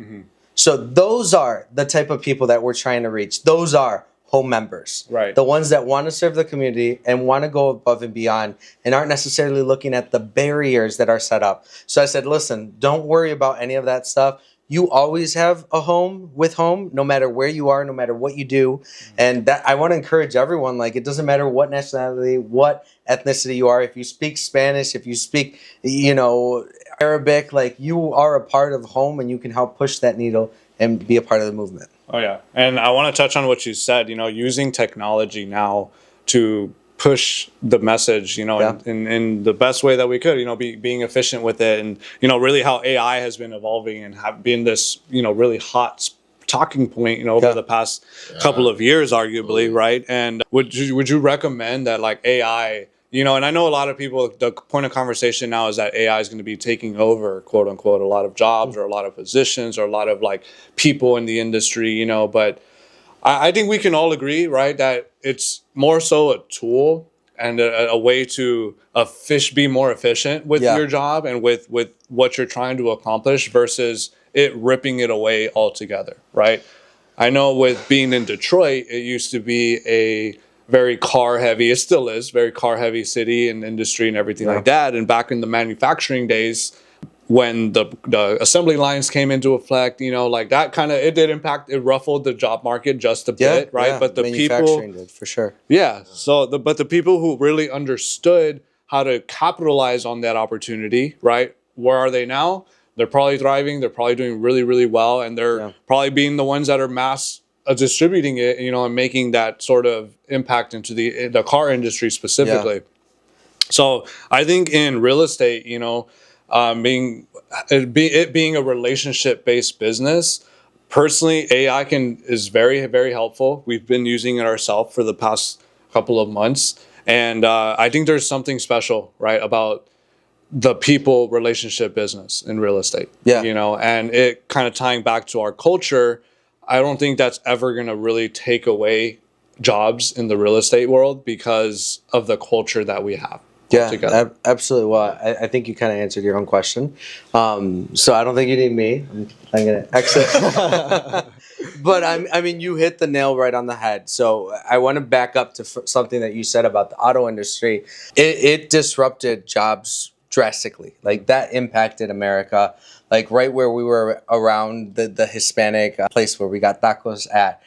A: So those are the type of people that we're trying to reach. Those are home members. Right. The ones that want to serve the community and want to go above and beyond and aren't necessarily looking at the barriers that are set up. So I said, listen, don't worry about any of that stuff. You always have a home with home, no matter where you are, no matter what you do. And that I want to encourage everyone, like, it doesn't matter what nationality, what ethnicity you are. If you speak Spanish, if you speak, you know, Arabic, like, you are a part of home and you can help push that needle and be a part of the movement.
C: Oh, yeah. And I want to touch on what you said, you know, using technology now to push the message, you know, in the best way that we could, you know, being efficient with it. And, you know, really how AI has been evolving and have been this, you know, really hot talking point, you know, over the past couple of years, arguably, right? And would you recommend that, like, AI, you know, and I know a lot of people, the point of conversation now is that AI is going to be taking over, quote unquote, a lot of jobs or a lot of positions or a lot of, like, people in the industry, you know, but I think we can all agree, right, that it's more so a tool and a way to be more efficient with your job and with what you're trying to accomplish versus it ripping it away altogether, right? I know with being in Detroit, it used to be a very car heavy, it still is, very car heavy city and industry and everything like that. And back in the manufacturing days, when the assembly lines came into effect, you know, like that kind of, it did impact, it ruffled the job market just a bit, right? But the people,
A: did, for sure.
C: But the people who really understood how to capitalize on that opportunity, right? Where are they now? They're probably thriving. They're probably doing really, really well. And they're probably being the ones that are mass distributing it, you know, and making that sort of impact into the car industry specifically. So I think in real estate, you know, being a relationship-based business, personally, AI is very, very helpful. We've been using it ourselves for the past couple of months, And I think there's something special, right, about the people relationship business in real estate.
A: Yeah.
C: You know, and it kind of tying back to our culture, I don't think that's ever going to really take away jobs in the real estate world because of the culture that we have.
A: Yeah, absolutely. Well, I think you kind of answered your own question. So I don't think you need me. I'm going to exit. But I mean, you hit the nail right on the head. So I want to back up to something that you said about the auto industry. It disrupted jobs drastically. Like that impacted America. Like right where we were around the Hispanic place where we got tacos at.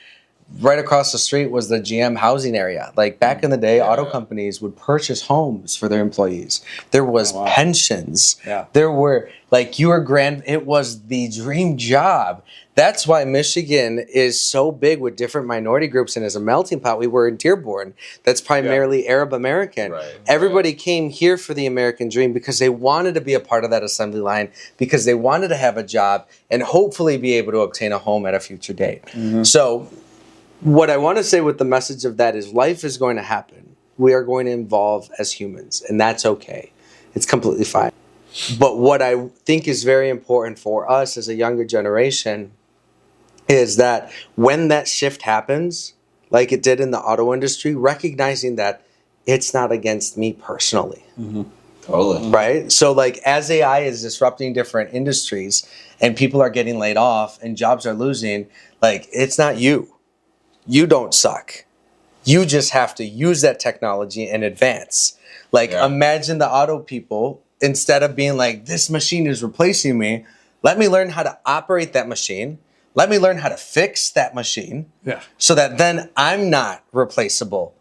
A: Right across the street was the GM housing area. Like back in the day, auto companies would purchase homes for their employees. There was pensions.
C: Yeah.
A: There were it was the dream job. That's why Michigan is so big with different minority groups and as a melting pot. We were in Dearborn. That's primarily Arab American. Everybody came here for the American dream because they wanted to be a part of that assembly line, because they wanted to have a job and hopefully be able to obtain a home at a future date. So what I want to say with the message of that is life is going to happen. We are going to evolve as humans, and that's okay. It's completely fine. But what I think is very important for us as a younger generation is that when that shift happens, like it did in the auto industry, recognizing that it's not against me personally.
B: Totally.
A: Right? So like as AI is disrupting different industries and people are getting laid off and jobs are losing, like it's not you. You don't suck. You just have to use that technology and advance. Like imagine the auto people, instead of being like, this machine is replacing me, let me learn how to operate that machine. Let me learn how to fix that machine so that then I'm not replaceable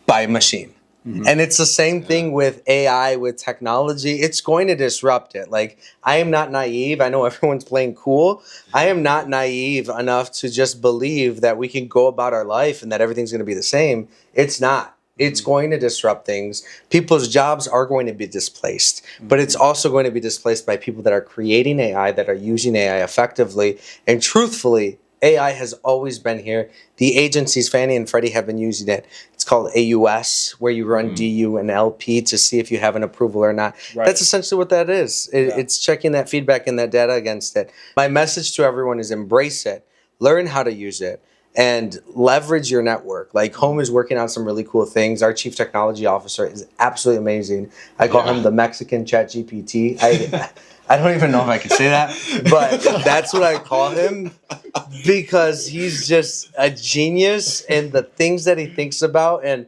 A: by a machine. And it's the same thing with AI, with technology. It's going to disrupt it. Like, I am not naive. I know everyone's playing cool. I am not naive enough to just believe that we can go about our life and that everything's going to be the same. It's not. It's going to disrupt things. People's jobs are going to be displaced, but it's also going to be displaced by people that are creating AI, that are using AI effectively. And truthfully, AI has always been here. The agencies, Fannie and Freddie, have been using it. It's called AUS, where you run DU and LP to see if you have an approval or not. That's essentially what that is. It's checking that feedback and that data against it. My message to everyone is embrace it, learn how to use it, and leverage your network. Like Home is working on some really cool things. Our chief technology officer is absolutely amazing. I call him the Mexican ChatGPT. I don't even know if I can say that, but that's what I call him because he's just a genius in the things that he thinks about, and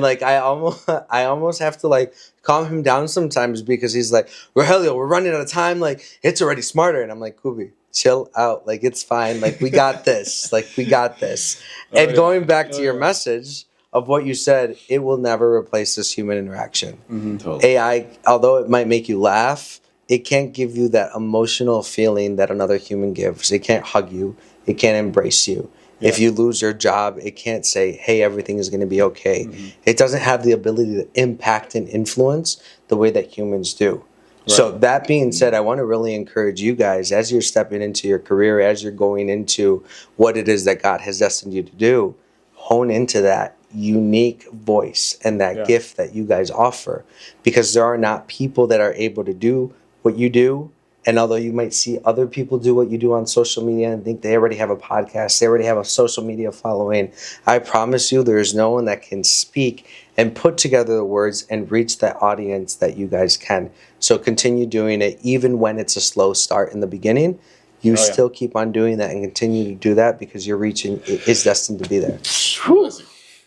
A: like I almost have to like calm him down sometimes because he's like, Rogelio, we're running out of time, like it's already smarter, and I'm like, Kubi, chill out, like it's fine, like we got this, like we got this. And going back to your message of what you said, it will never replace this human interaction. Totally. AI, although it might make you laugh, it can't give you that emotional feeling that another human gives. It can't hug you. It can't embrace you. If you lose your job, it can't say, hey, everything is going to be okay. It doesn't have the ability to impact and influence the way that humans do. So that being said, I want to really encourage you guys as you're stepping into your career, as you're going into what it is that God has destined you to do, hone into that unique voice and that gift that you guys offer, because there are not people that are able to do what you do. And although you might see other people do what you do on social media and think they already have a podcast, they already have a social media following, I promise you there is no one that can speak and put together the words and reach that audience that you guys can. So continue doing it, even when it's a slow start in the beginning. You still keep on doing that and continue to do that because your reaching is destined to be there.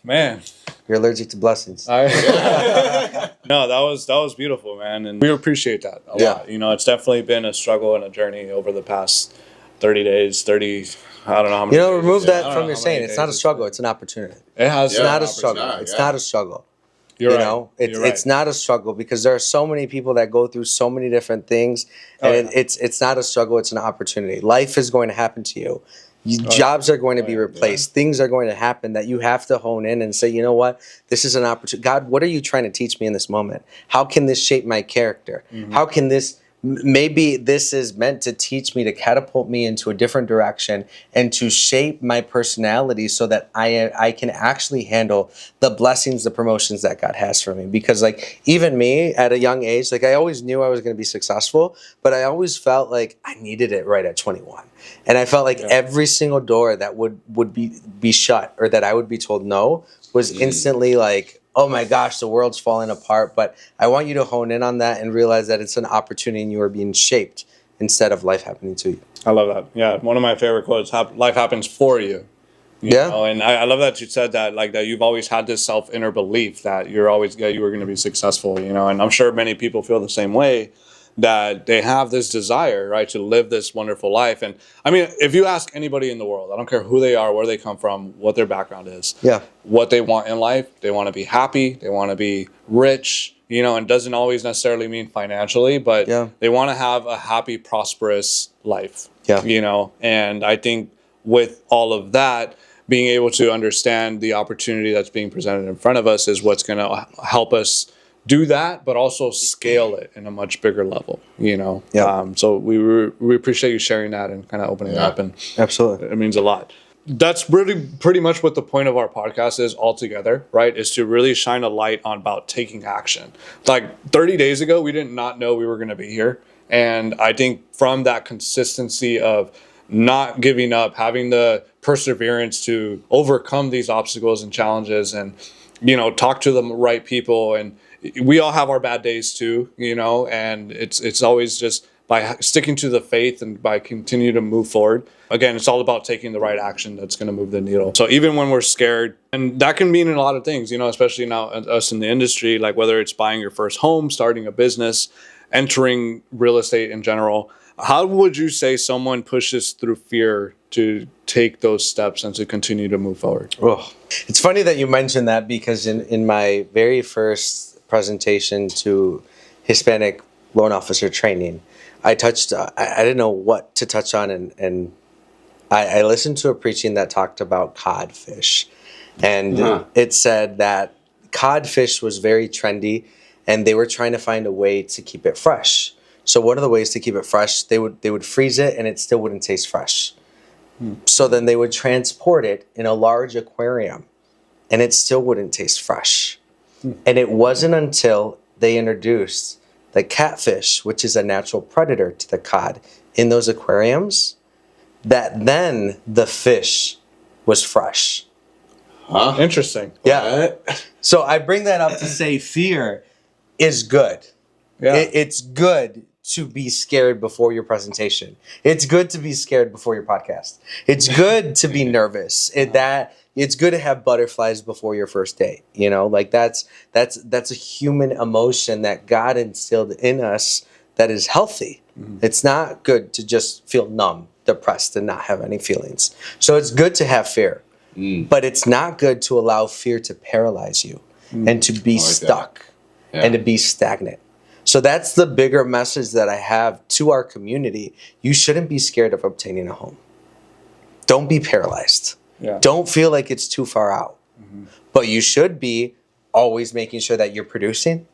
C: Man.
A: You're allergic to blessings.
C: No, that was beautiful, man, and we appreciate that a lot. You know, it's definitely been a struggle and a journey over the past 30 days, I don't know how many.
A: You know, remove that from your saying. It's not a struggle, it's an opportunity. It's not a struggle. It's not a struggle.
C: You're
A: you
C: right.
A: know, it's not a struggle because there are so many people that go through so many different things, and it's not a struggle, it's an opportunity. Life is going to happen to you. Jobs are going to be replaced. Things are going to happen that you have to hone in and say, you know what? This is an opportunity. God, what are you trying to teach me in this moment? How can this shape my character? How can this maybe this is meant to teach me, to catapult me into a different direction and to shape my personality so that I can actually handle the blessings, the promotions that God has for me. Because like even me at a young age, like I always knew I was going to be successful, but I always felt like I needed it right at 21. And I felt like every single door that would be shut or that I would be told no was instantly like, oh my gosh, the world's falling apart. But I want you to hone in on that and realize that it's an opportunity and you are being shaped instead of life happening to you.
C: I love that. Yeah, one of my favorite quotes, life happens for you. You know? And I love that you said that, like that you've always had this inner belief that you were going to be successful, you know, and I'm sure many people feel the same way, that they have this desire, right, to live this wonderful life. And I mean, if you ask anybody in the world, I don't care who they are, where they come from, what their background is, what they want in life, they want to be happy, they want to be rich, you know, and doesn't always necessarily mean financially, but they want to have a happy, prosperous life, you know. And I think with all of that, being able to understand the opportunity that's being presented in front of us is what's going to help us do that, but also scale it in a much bigger level, you know? So we appreciate you sharing that and kind of opening it up. And
A: absolutely,
C: it means a lot. That's really pretty much what the point of our podcast is altogether, right? Is to really shine a light on about taking action. Like 30 days ago, we did not know we were going to be here. And I think from that consistency of not giving up, having the perseverance to overcome these obstacles and challenges and, you know, talk to the right people. And we all have our bad days too, you know, and it's always just by sticking to the faith and by continue to move forward. Again, it's all about taking the right action that's going to move the needle. So even when we're scared, and that can mean a lot of things, you know, especially now us in the industry, like whether it's buying your first home, starting a business, entering real estate in general. How would you say someone pushes through fear to take those steps and to continue to move forward?
A: Oh, it's funny that you mentioned that, because in my very first presentation to Hispanic loan officer training, I touched, I didn't know what to touch on. And I listened to a preaching that talked about codfish. And it said that codfish was very trendy and they were trying to find a way to keep it fresh. So one of the ways to keep it fresh, they would freeze it and it still wouldn't taste fresh. So then they would transport it in a large aquarium and it still wouldn't taste fresh. And it wasn't until they introduced the catfish, which is a natural predator to the cod, in those aquariums, that then the fish was fresh.
C: Interesting.
A: Yeah. So I bring that up to say fear is good. It's good to be scared before your presentation. It's good to be scared before your podcast. It's good to be nervous. It's good to have butterflies before your first date. You know, like that's a human emotion that God instilled in us that is healthy. It's not good to just feel numb, depressed, and not have any feelings. So it's good to have fear, but it's not good to allow fear to paralyze you and to be stuck and to be stagnant. So that's the bigger message that I have to our community. You shouldn't be scared of obtaining a home. Don't be paralyzed. Don't feel like it's too far out. But you should be always making sure that you're producing.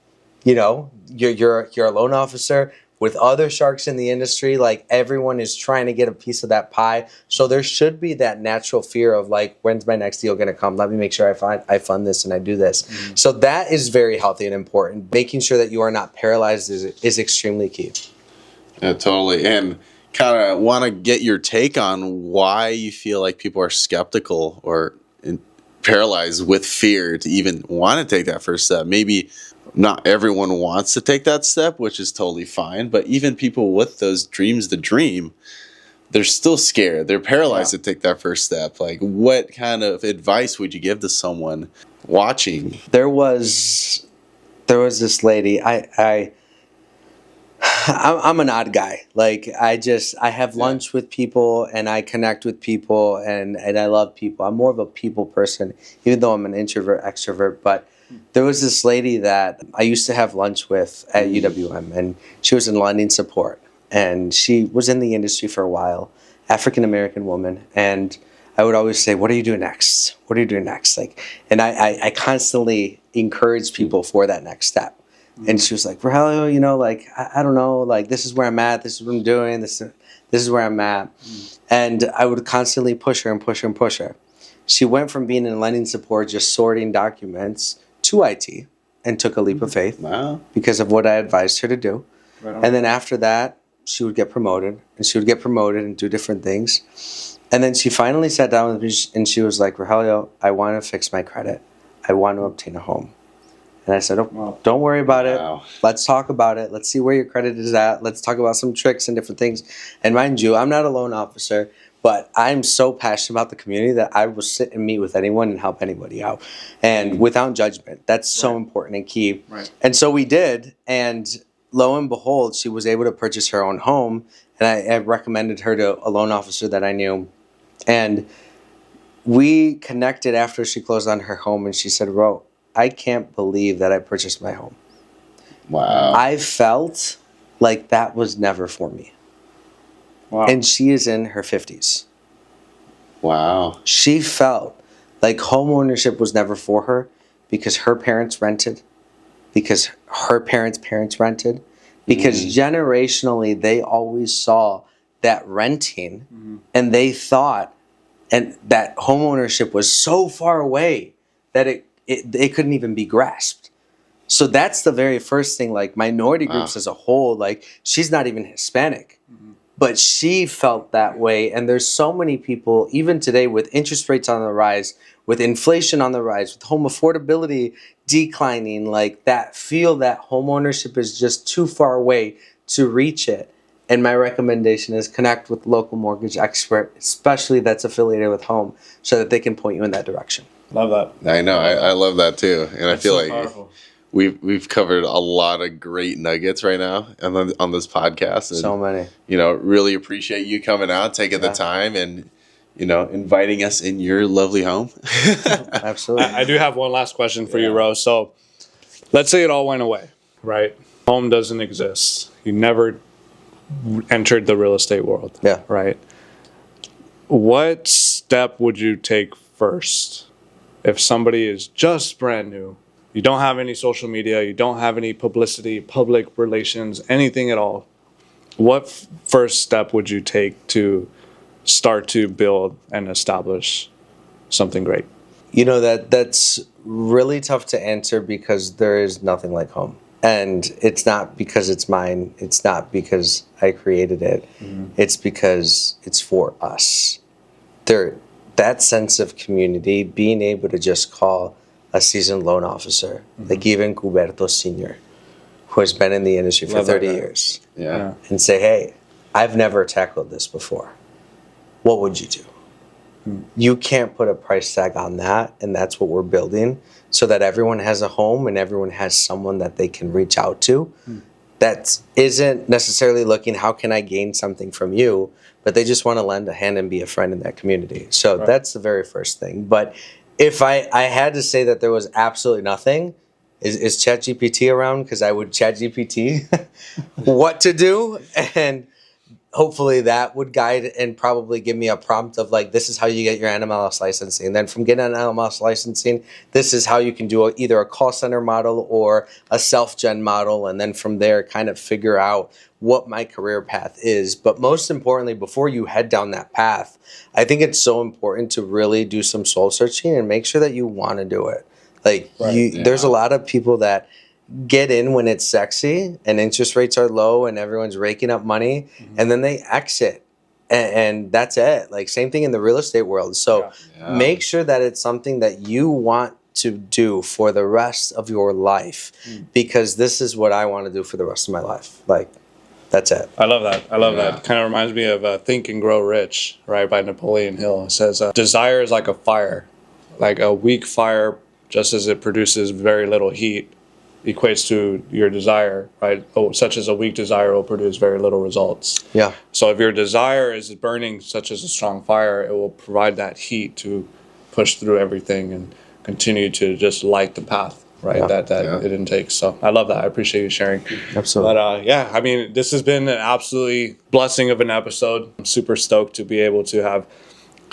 A: You know, you're a loan officer with other sharks in the industry. Like everyone is trying to get a piece of that pie. So there should be that natural fear of like, when's my next deal going to come? Let me make sure I fund this and I do this. So that is very healthy and important. Making sure that you are not paralyzed is extremely key.
B: Yeah, totally. And kind of want to get your take on why you feel like people are skeptical or paralyzed with fear to even want to take that first step. Maybe not everyone wants to take that step, which is totally fine. But even people with those dreams, they're still scared. They're paralyzed to take that first step. Like, what kind of advice would you give to someone watching?
A: There was this lady. I'm an odd guy. Like I have lunch with people and I connect with people and I love people. I'm more of a people person, even though I'm an introvert, extrovert. But there was this lady that I used to have lunch with at UWM, and she was in lending support, and she was in the industry for a while, African-American woman. And I would always say, what are you doing next? What are you doing next? Like, and I constantly encourage people for that next step. And she was like, Rogelio, you know, like, I don't know, like, this is where I'm at. This is what I'm doing. This is where I'm at. And I would constantly push her and push her and push her. She went from being in lending support, just sorting documents, to IT, and took a leap of faith because of what I advised her to do. Right. And then after that, she would get promoted, and she would get promoted and do different things. And then she finally sat down with me, and she was like, Rogelio, I want to fix my credit. I want to obtain a home. And I said, oh, don't worry about it. Let's talk about it. Let's see where your credit is at. Let's talk about some tricks and different things. And mind you, I'm not a loan officer, but I'm so passionate about the community that I will sit and meet with anyone and help anybody out. And without judgment. That's so important and key. Right. And so we did. And lo and behold, she was able to purchase her own home. And I recommended her to a loan officer that I knew. And we connected after she closed on her home. And she said, Ro, I can't believe that I purchased my home.
B: Wow.
A: I felt like that was never for me. Wow. And she is in her 50s.
B: Wow.
A: She felt like home ownership was never for her because her parents rented, because her parents rented, because generationally they always saw that renting and they thought and that home ownership was so far away that it couldn't even be grasped. So that's the very first thing, like minority groups as a whole, like she's not even Hispanic, but she felt that way. And there's so many people, even today with interest rates on the rise, with inflation on the rise, with home affordability declining, like that feel that home ownership is just too far away to reach it. And my recommendation is connect with local mortgage expert, especially that's affiliated with home, so that they can point you in that direction.
C: Love that.
B: I know. I love that too. And I feel
C: so
B: like
C: powerful.
B: We've covered a lot of great nuggets right now on this podcast. And,
A: so many.
B: You know, really appreciate you coming out, taking the time, and you know, inviting us in your lovely home.
A: Absolutely.
C: I do have one last question for you, Ro. So let's say it all went away, right? Home doesn't exist. You never entered the real estate world.
A: Yeah.
C: Right. What step would you take first if somebody is just brand new? You don't have any social media, you don't have any publicity, public relations, anything at all. What first step would you take to start to build and establish something great?
A: You know, that's really tough to answer because there is nothing like home. And it's not because it's mine. It's not because I created it. It's because it's for us. That sense of community, being able to just call a seasoned loan officer, like even Cuberto Sr., who has been in the industry for 30 years, and say, hey, I've never tackled this before. What would you do? You can't put a price tag on that, and that's what we're building, so that everyone has a home and everyone has someone that they can reach out to. That isn't necessarily looking, how can I gain something from you, but they just want to lend a hand and be a friend in that community. So that's the very first thing. But if I had to say that there was absolutely nothing, is ChatGPT around? Because I would ChatGPT what to do, and hopefully that would guide and probably give me a prompt of like, this is how you get your NMLS licensing. And then from getting an NMLS licensing, this is how you can do either a call center model or a self-gen model. And then from there, kind of figure out what my career path is. But most importantly, before you head down that path, I think it's so important to really do some soul searching and make sure that you want to do it. Like there's a lot of people that get in when it's sexy and interest rates are low and everyone's raking up money, and then they exit and that's it. Like same thing in the real estate world. So make sure that it's something that you want to do for the rest of your life, because this is what I want to do for the rest of my life. Like that's it.
C: I love that. I love that. Kind of reminds me of Think and Grow Rich, right, by Napoleon Hill. It says, desire is like a fire, like a weak fire, just as it produces very little heat, equates to your desire, right? Such as a weak desire will produce very little results. Yeah. So if your desire is burning such as a strong fire, it will provide that heat to push through everything and continue to just light the path, right? That it intakes. So I love that. I appreciate you sharing.
A: Absolutely.
C: But I mean, this has been an absolutely blessing of an episode. I'm super stoked to be able to have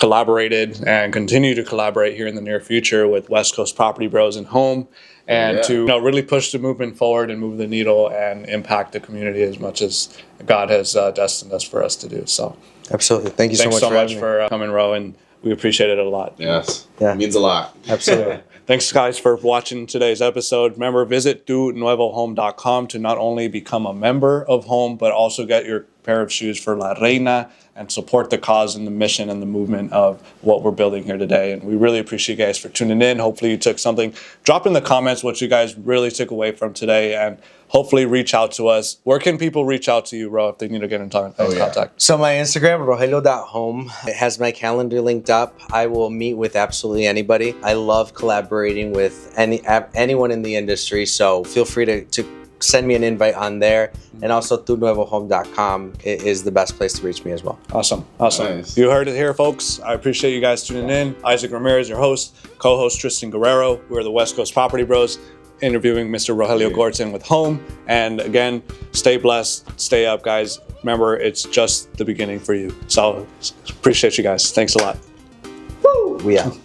C: collaborated and continue to collaborate here in the near future with West Coast Property Bros and Home, and to really push the movement forward and move the needle and impact the community as much as God has destined us for us to do. So
A: absolutely, thank you
C: thanks
A: so much
C: for coming, Ro, and we appreciate it a lot.
B: Yes,
A: yeah,
B: it means a lot.
A: Absolutely.
C: Thanks, guys, for watching today's episode. Remember, visit donuevohome.com to not only become a member of Home, but also get your pair of shoes for La Reina and support the cause and the mission and the movement of what we're building here today. And we really appreciate you guys for tuning in. Hopefully you took something. Drop in the comments what you guys really took away from today, and hopefully reach out to us. Where can people reach out to you, Ro, if they need to get in contact?
A: So my Instagram, rogelio.home, it has my calendar linked up. I will meet with absolutely anybody. I love collaborating with anyone in the industry, so feel free to send me an invite on there. And also donuevohome.com is the best place to reach me as well.
C: Awesome.
B: Nice.
C: You heard it here, folks. I appreciate you guys tuning in. Isaac Ramirez, your host, co-host Tristan Guerrero. We're the West Coast Property Bros, interviewing Mr. Rogelio Gorton with Home. And again, stay blessed, stay up, guys. Remember, it's just the beginning for you. So appreciate you guys. Thanks a lot.
A: Woo! We out.